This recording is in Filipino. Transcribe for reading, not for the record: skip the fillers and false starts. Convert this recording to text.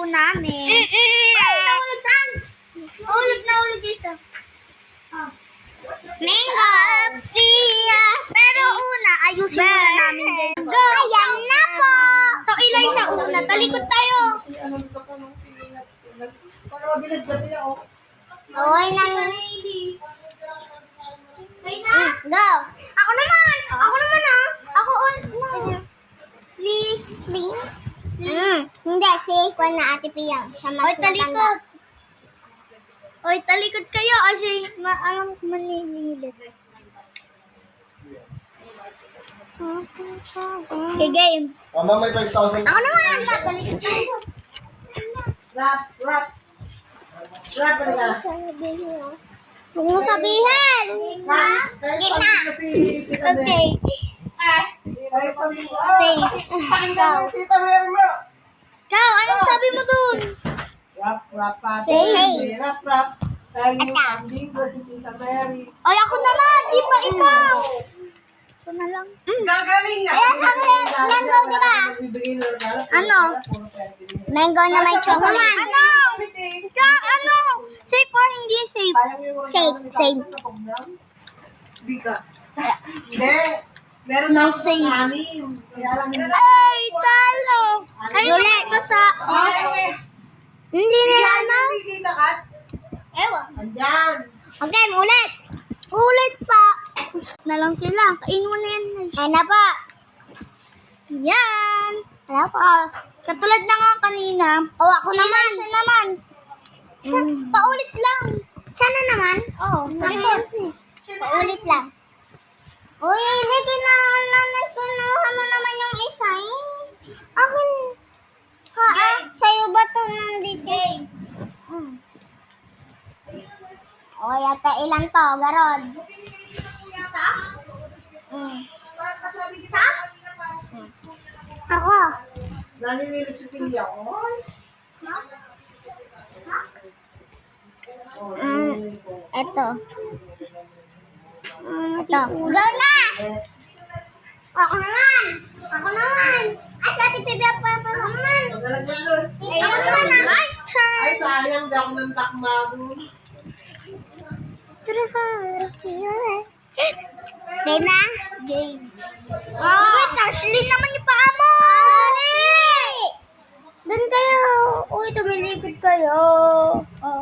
namin. Ay, nahulog saan? Nahulog isa. Mango! Pia! Pero una, ayusin muna namin din. Go! Ayan na po! So, ilay siya una. Talikod tayo. Para mabilis dati na, oh. Oy, go! Ako naman! Ako naman, ah! Ako, please. Hindi, si Kwan na Ate Pia. Siya mas talikod. Oy, talikod kayo kasi alam ko maninilit. Okay, game. Mama, may 5,000. Ako naman! Talikod tayo. Rap. Rap pa ka. Huwag mo sabihin! Gina! Okay. Safe. Go. Tita, meron mo. Go, anong sabi mo dun? Rap pa. Say. Rap. Tayo yung kambing ko si Tita Mary. Ay, ako naman! Di pa ikaw! Ito na lang. Gagaling nga. Ayan, sabi, mango, di ba? Ano? Mango na may chocolate. Ano? Ano? Safe or hindi safe? Safe. Bigas. Hindi. Meron na Safe. anim. Kaya lang yun. Ay, talo! Ay, ulit. Basa. Hindi nila na. Sige, takat. Ewan. Andyan. Okay, ulit. Ulit pa. Na lang sila. Kain mo na yan. Ay na pa. Yan. Wala pa. Katulad na nga kanina. O, ako naman. Siya naman. Paulit lang. Siya na naman? Oo. Paulit lang. Uy, hindi kinuha mo naman yung isa eh. Akin. Sa'yo ba ito nandito? O, yata ilan to, Garod? Isa? Isa? Ako. Naninilip si Pia. Oy. Ito. Ito. Go na! Ako naman! Ay, sa Ate Pibi ako pa naman! Magalagyan doon. Ay, ako naman! My turn! Ay, sayang. Di ako ng takma doon. Game na? Game. Wait, Ashley naman yung paa mo! Doon kayo! Uy, tumilikod kayo! Oh.